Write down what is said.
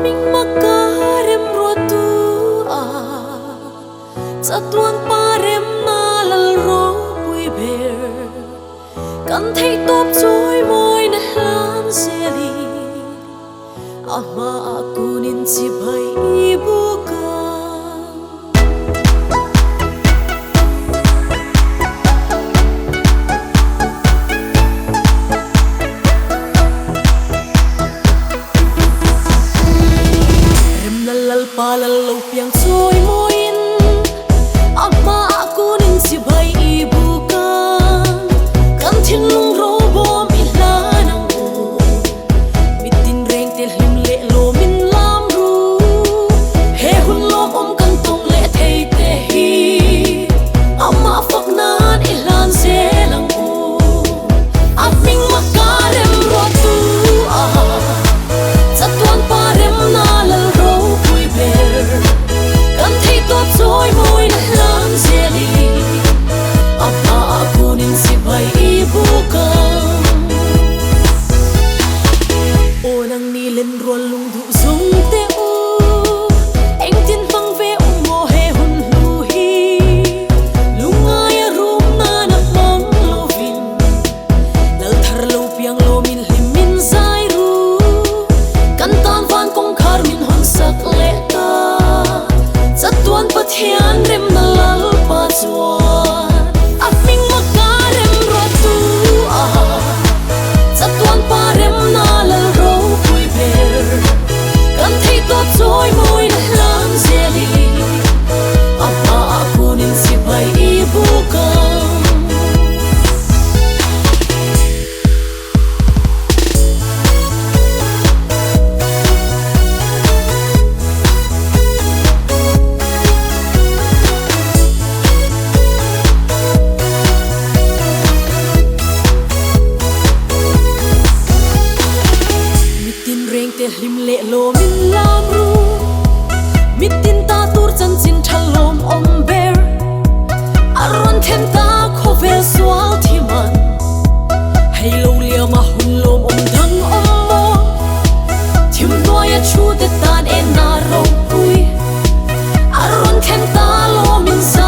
mình mắc cả rem rùa tu cha tuang pa rem na lal ro bui ber kan thấy top trôi môi na lan seli ama aku nin si bhai ibu ka palal lo piang trôi môi in ama aku nin si bhai ibu kan thin lung ro bom ilanang u mitin reng tel him le lo min lam ru he hun lom kan tong le thei te hi ama phak nan ilan se lang u aping makarem ro tu sa tuan parem na lal ro kan thấy tốt rồi môi na lan zeli apa aku nin si bhai ibu kam o nang ni len rual lung du zung te u eng tin phang ve mo he hun lu hi lungai rum na na mang lo vin dal thar lo piang lo min him min zai ru kan tan van kong khar min hon sak le ta tuan pathian rem na lal pa chuan aping makarem ro tu cha tuan pa rem na lal ro pui ber kan thấy top trôi môi na lan zeli apa aku nin si bhai ibu kam lim le lo min lam ru mitin ta tur chan chin thalom om ber aron them ta khovel swal thiman hei lo lia ma hun lom om dang om mo thim noya chu te tan en na ro pui aron them ta lo min sa